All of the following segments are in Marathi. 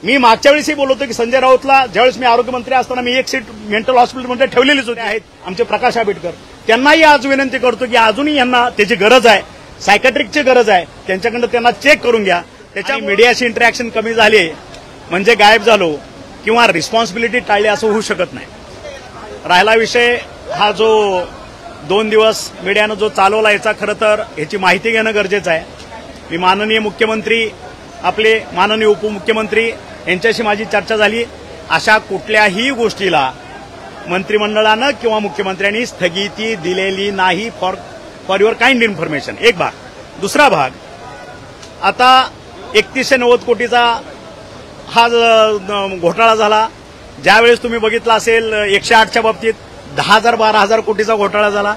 मी मागच्या वेळेसही बोललो होतो की संजय राऊतला ज्यावेळेस मी आरोग्यमंत्री असताना मी एक सीट मेंटल हॉस्पिटलमध्ये ठेवलेलीच होते आहेत आमचे प्रकाश आंबेडकर. त्यांनाही आज विनंती करतो की अजूनही यांना त्याची गरज आहे, सायकॅट्रिकची गरज आहे, त्यांच्याकडनं त्यांना चेक करून घ्या. त्याच्या मीडियाशी इंटरॅक्शन कमी झाली म्हणजे गायब झालो किंवा रिस्पॉन्सिबिलिटी टाळली असं होऊ शकत नाही. राहिला विषय हा जो 2 दिवस मीडियानं जो चालवला याचा खरं तर याची माहिती घेणं गरजेचं आहे. मी माननीय मुख्यमंत्री, आपले माननीय उपमुख्यमंत्री यांच्याशी माझी चर्चा झाली. अशा कुठल्याही गोष्टीला मंत्रिमंडळानं किंवा मुख्यमंत्र्यांनी स्थगिती दिलेली नाही फॉर युअर काइंड इन्फॉर्मेशन. एक भाग. दुसरा भाग, आता 3190 कोटीचा हा घोटाळा झाला. ज्यावेळेस तुम्ही बघितला असेल 108च्या बाबतीत 10,000-12,000 कोटीचा घोटाळा झाला.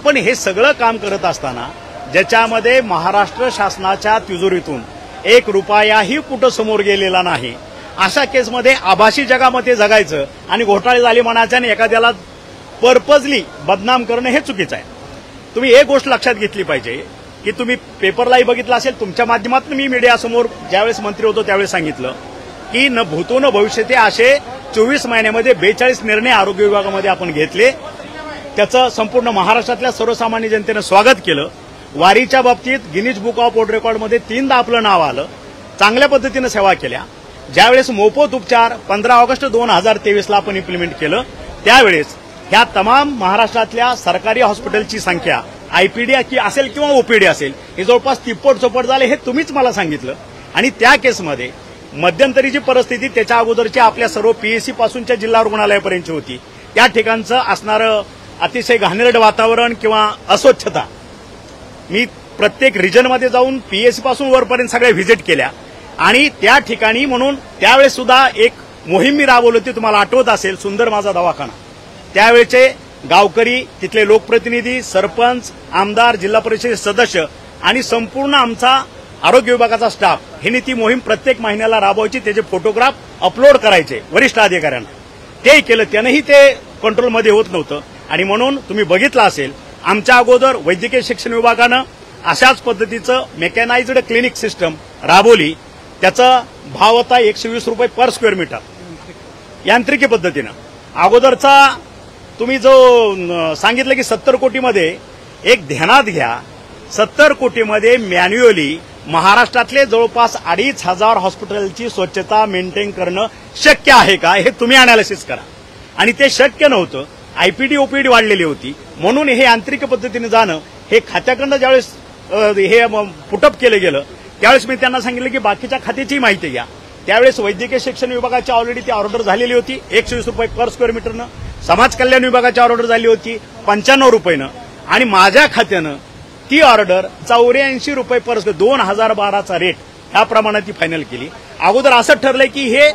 पण हे सगळं काम करत असताना ज्याच्यामध्ये महाराष्ट्र शासनाच्या तिजोरीतून 1 रुपयाही कुठं समोर गेलेला नाही, अशा केसमध्ये आभासी जगामध्ये जगायचं आणि घोटाळे झाले म्हणायचं आणि एखाद्याला पर्पजली बदनाम करणं हे चुकीचं आहे. तुम्ही एक गोष्ट लक्षात घेतली पाहिजे की तुम्ही पेपरलाही बघितलं असेल, तुमच्या माध्यमातून मी मीडियासमोर ज्यावेळेस मंत्री होतो त्यावेळेस सांगितलं की न भूतो न भविष्यते असे 24 महिन्यामध्ये 42 निर्णय आरोग्य विभागामध्ये आपण घेतले. त्याचं संपूर्ण महाराष्ट्रातल्या सर्वसामान्य जनतेनं स्वागत केलं. वारीच्या बाबतीत गिनीज बुक ऑफ वर्ल्ड रेकॉर्डमध्ये 3दा आपलं नाव आलं. चांगल्या पद्धतीनं सेवा केल्या. ज्यावेळेस मोफत उपचार 15 ऑगस्ट 2023ला आपण इम्प्लिमेंट केलं त्यावेळेस ह्या तमाम महाराष्ट्रातल्या सरकारी हॉस्पिटलची संख्या आयपीडी असेल किंवा ओपीडी असेल हे जवळपास तिप्पट चौपट झाले, हे तुम्हीच मला सांगितलं. आणि त्या केसमध्ये मध्यंतरीची परिस्थिती त्याच्या अगोदरची आपल्या सर्व पीएससी पासूनच्या जिल्हा रुग्णालयापर्यंतची होती. त्या ठिकाणचं असणारं अतिशय घाणेरडं वातावरण किंवा अस्वच्छता, मी प्रत्येक रिजनमध्ये जाऊन पीएससी पासून वरपर्यंत सगळ्या व्हिजिट केल्या आणि त्या ठिकाणी म्हणून त्यावेळेस सुद्धा एक मोहीम मी राबवली होती, तुम्हाला आठवत असेल, सुंदर माझा दवाखाना. त्यावेळेचे गावकरी, तिथले लोकप्रतिनिधी, सरपंच, आमदार, जिल्हा परिषद सदस्य आणि संपूर्ण आमचा आरोग्य विभागाचा स्टाफ हे ती मोहीम प्रत्येक महिन्याला राबवायची, त्याचे फोटोग्राफ अपलोड करायचे वरिष्ठ अधिकाऱ्यांना. ते केलं, त्यानंही ते कंट्रोलमध्ये होत नव्हतं. आणि म्हणून तुम्ही बघितलं असेल आमच्या अगोदर वैद्यकीय शिक्षण विभागानं अशाच पद्धतीचं मेकॅनाइज्ड क्लिनिक सिस्टम राबवली. त्याचा भाव होता 120 रुपये पर स्क्वेअर मीटर यांत्रिकी पद्धतीनं. अगोदरचा तुम्ही जो सांगितलं की 70 कोटीमध्ये, एक ध्यानात घ्या, 70 कोटीमध्ये मॅन्युअली महाराष्ट्रातले जवळपास 2,500 हॉस्पिटलची स्वच्छता मेंटेन करणं शक्य आहे का हे तुम्ही अनालिसिस करा. आणि ते शक्य नव्हतं. आयपीडी ओपीडी वाढलेली होती. म्हणून हे यांत्रिक पद्धतीने जाणं हे खात्याकडनं ज्यावेळेस हे पुटअप केलं गेलं त्यावेळेस मी त्यांना सांगितलं की बाकीच्या खात्याची माहिती घ्या. त्यावेळेस वैद्यकीय शिक्षण विभागाची ऑलरेडी ती ऑर्डर झालेली होती 120 रुपये पर स्क्वेअर मीटरनं. समाज कल्याण विभागाची ऑर्डर झाली होती 95 रुपयेनं आणि माझ्या खात्यानं ती ऑर्डर 84 रुपये पर स्क्वेअर 2012चा रेट ह्या प्रमाणात ती फायनल केली. अगोदर असं ठरलंय की हे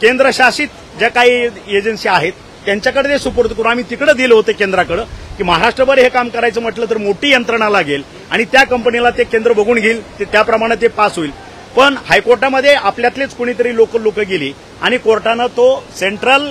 केंद्रशासित ज्या काही एजन्सी आहेत त्यांच्याकडे ते सुपूर्द करून आम्ही तिकडे दिलं होतं केंद्राकडे की महाराष्ट्रभर हे काम करायचं म्हटलं तर मोठी यंत्रणा लागेल आणि त्या कंपनीला ते केंद्र बघून घेईल, त्याप्रमाणे ते पास होईल. पण हायकोर्टामध्ये आपल्यातलेच कोणीतरी लोकल लोक गेली आणि कोर्टानं तो सेंट्रल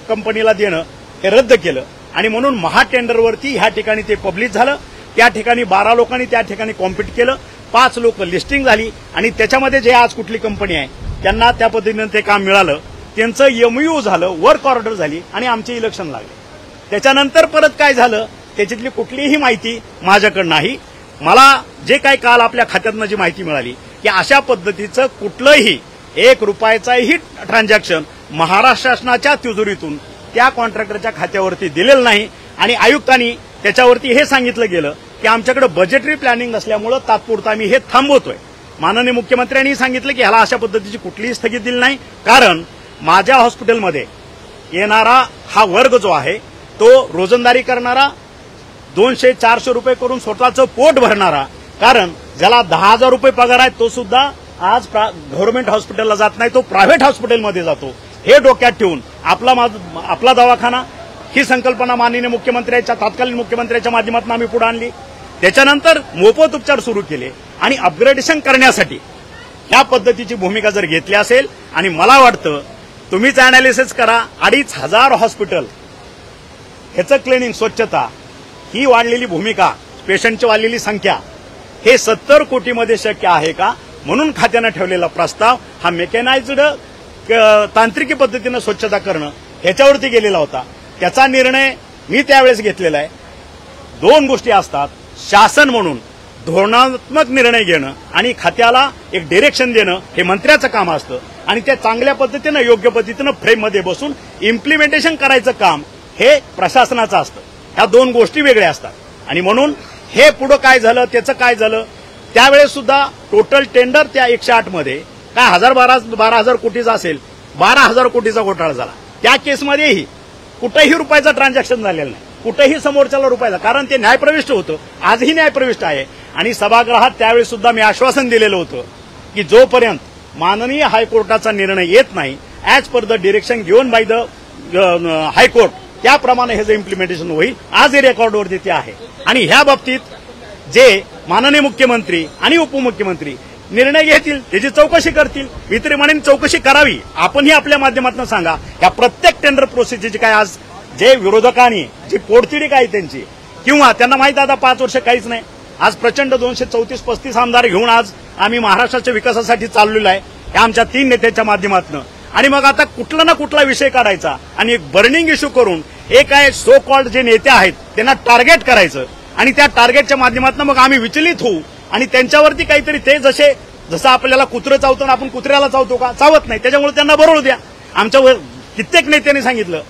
कंपनीला देणं हे रद्द केलं. आणि म्हणून महाटेंडरवरती ह्या ठिकाणी ते पब्लिश झालं. त्या ठिकाणी 12 लोकांनी त्या ठिकाणी कॉम्पिट केलं. 5 लोक लिस्टिंग झाली आणि त्याच्यामध्ये जे आज कुठली कंपनी आहे त्यांना त्या पद्धतीनं ते काम मिळालं. त्यांचं एमयू झालं, वर्क ऑर्डर झाली आणि आमचे इलेक्शन लागले. त्याच्यानंतर परत काय झालं त्याच्यातली कुठलीही माहिती माझ्याकडे नाही. मला जे काही काल आपल्या खात्यातनं जी माहिती मिळाली की अशा पद्धतीचं कुठलंही 1 रुपयाचाही ट्रान्झॅक्शन महाराष्ट्र शासनाच्या तिजोरीतून त्या कॉन्ट्रॅक्टरच्या खात्यावरती दिलेलं नाही. आणि आयुक्तांनी त्याच्यावरती हे सांगितलं गेलं की आमच्याकडे बजेटरी प्लॅनिंग असल्यामुळे तात्पुरतं आम्ही हे थांबवतोय. माननीय मुख्यमंत्र्यांनी सांगितलं की ह्याला अशा पद्धतीची कुठलीही स्थगिती दिली नाही, कारण माझ्या हॉस्पिटलमध्ये येणारा हा वर्ग जो आहे तो रोजंदारी करणारा, 200-400 रुपये करून स्वतःचं पोट भरणारा, कारण ज्याला 10,000 रुपये पगार आहे तो सुद्धा आज गव्हर्नमेंट हॉस्पिटलला जात नाही, तो प्रायव्हेट हॉस्पिटलमध्ये जातो. हे डोक्यात ठेवून आपला दवाखाना ही संकल्पना माननीय मुख्यमंत्र्यांच्या, तत्कालीन मुख्यमंत्र्यांच्या माध्यमातून आम्ही पुढे आणली. त्याच्यानंतर मोफत उपचार सुरू केले आणि अपग्रेडेशन करण्यासाठी ह्या पद्धतीची भूमिका जर घेतली असेल, आणि मला वाटतं तुम्हीच अनालिसिस करा, 2,500 हॉस्पिटल ह्याचं क्लिनिंग, स्वच्छता, ही वाढलेली भूमिका, पेशंटची वाढलेली संख्या, हे 70 कोटीमध्ये शक्य आहे का? म्हणून खात्यानं ठेवलेला प्रस्ताव हा मेकॅनाइज्ड तांत्रिकी पद्धतीनं स्वच्छता करणं ह्याच्यावरती गेलेला होता. त्याचा निर्णय मी त्यावेळेस घेतलेला आहे. दोन गोष्टी असतात, शासन म्हणून धोरणात्मक निर्णय घेणं आणि खात्याला एक डिरेक्शन देणं हे मंत्र्याचं काम असतं आणि ते चांगल्या पद्धतीनं योग्य पद्धतीनं फ्रेममध्ये बसून इम्प्लिमेंटेशन करायचं काम हे प्रशासनाचं असतं. ह्या दोन गोष्टी वेगळ्या असतात आणि म्हणून हे पुढं काय झालं त्याचं काय झालं, त्यावेळेस सुद्धा टोटल टेंडर त्या 108 मध्ये काय 12,000 कोटीचा असेल, 12,000 कोटीचा घोटाळा झाला. त्या केसमध्येही कुठेही रुपयाचं ट्रान्झॅक्शन झालेलं नाही, कुठेही समोरच्याला रुपयाचा, कारण ते न्यायप्रविष्ट होतं, आजही न्यायप्रविष्ट आहे. आणि सभागृहात त्यावेळेस सुद्धा मी आश्वासन दिलेलं होतं की जोपर्यंत माननीय हायकोर्टाचा निर्णय येत नाही, as per the direction given by the high court, त्याप्रमाणे हे जे इम्प्लिमेंटेशन होईल. आज हे रेकॉर्डवरती ते आहे. आणि ह्या बाबतीत जे माननीय मुख्यमंत्री आणि उपमुख्यमंत्री निर्णय घेतील, त्याची चौकशी करतील. मी तरी म्हणेन चौकशी करावी. आपणही आपल्या माध्यमातून सांगा, या प्रत्येक टेंडर प्रोसेसची काय आज जे विरोधकांनी जी पोटतिडी काय त्यांची, किंवा त्यांना माहित आता 5 वर्ष काहीच नाही, आज प्रचंड 234-35 आमदार घेऊन आज आम्ही महाराष्ट्राच्या विकासासाठी चाललेलो आहे, या आमच्या 3 नेत्यांच्या माध्यमातून. आणि मग आता कुठला ना कुठला विषय काढायचा आणि एक बर्निंग इश्यू करून हे काय सो कॉल्ड जे नेते आहेत त्यांना टार्गेट करायचं आणि त्या टार्गेटच्या माध्यमातून मग आम्ही विचलित होऊ आणि त्यांच्यावरती काहीतरी ते जसं आपल्याला कुत्रं चावतो ना, आपण कुत्र्याला चावतो का, चावत नाही, त्याच्यामुळे त्यांना बरोबर द्या. आमच्यावर कित्येक नेत्यांनी सांगितलं.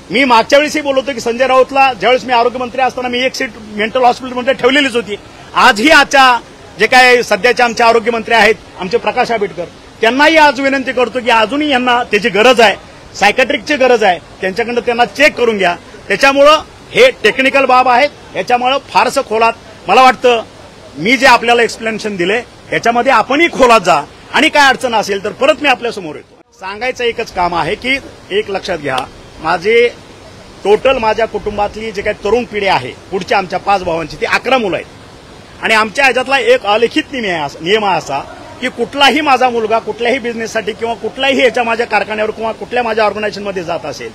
मी मागच्या वेळेसही बोलतो की संजय राऊतला ज्यावेळेस मी आरोग्यमंत्री असताना मी एक सीट मेंटल हॉस्पिटलमध्ये ठेवलेलीच होती. आजही आजच्या जे काय सध्याचे आमचे आरोग्यमंत्री आहेत आमचे प्रकाश आंबेडकर, त्यांनाही आज विनंती करतो की अजूनही यांना त्याची गरज आहे, सायकॅट्रिकची गरज आहे, त्यांच्याकडनं त्यांना चेक करून घ्या. त्याच्यामुळं हे टेक्निकल बाब आहेत, याच्यामुळं फारसं खोलात मला वाटतं मी जे आपल्याला एक्सप्लेनेशन दिले याच्यामध्ये आपणही खोलात जा आणि काय अडचण असेल तर परत मी आपल्यासमोर येतो. सांगायचं एकच काम आहे की एक लक्षात घ्या, माझे टोटल माझ्या कुटुंबातली जे काही तरुण पिढी आहे पुढच्या आमच्या 5 भावांची ती 11 मुलं आहेत. आणि आमच्या ह्याच्यातला एक अलिखित नियम आहे असा की कुठलाही माझा मुलगा कुठल्याही बिझनेससाठी किंवा कुठल्याही याच्या माझ्या कारखान्यावर किंवा कुठल्या माझ्या ऑर्गनायझेशनमध्ये जात असेल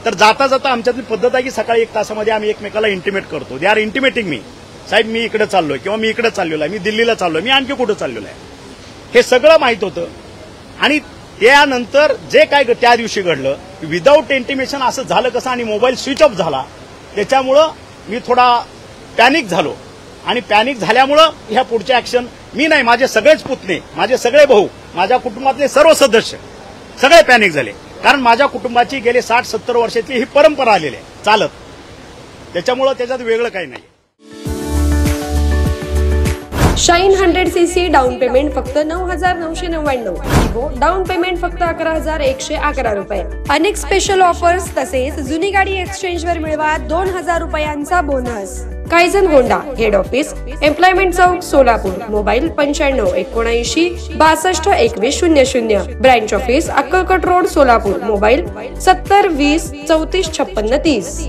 तर जाता जाता आमच्यातली पद्धत आहे की सकाळी 1 तासामध्ये आम्ही एकमेकाला इंटिमेट करतो. दे आर इंटिमेटिंग मी, साहेब मी इकडे चाललोय किंवा मी इकडे चाललेलो आहे, मी दिल्लीला चाललोय, मी आणखी कुठं चाललेलो आहे, हे सगळं माहित होतं. आणि त्यानंतर जे काय त्या दिवशी घडलं विदाऊट इंटिमेशन असं झालं कसं आणि मोबाईल स्विच ऑफ झाला, त्याच्यामुळं मी थोडा पॅनिक झालो. आणि पॅनिक झाल्यामुळं ह्या पुढच्या ऍक्शन मी नाही, माझे सगळेच पुतणे, माझे सगळे भाऊ, माझ्या कुटुंबातले सर्व सदस्य सगळे पॅनिक झाले. कारण माझ्या कुटुंबाची गेले 60-70 वर्षातली ही परंपरा आलेली आहे चालत, त्याच्यामुळं त्याच्यात वेगळं काही नाही. शाईन 100cc डाऊन पेमेंट फक्त 9,999. विवो डाऊन पेमेंट फक्त 11,111 रुपये. अनेक स्पेशल ऑफर्स तसेच जुनी गाडी एक्सचेंज वर मिळवा 2,000 रुपयांचा bonus. Kaizen Honda, head office employment चौक, Solapur. Mobile 9579-79-62-2100. Branch office Akkalkot road, Solapur. Mobile 70 20 34 56 30.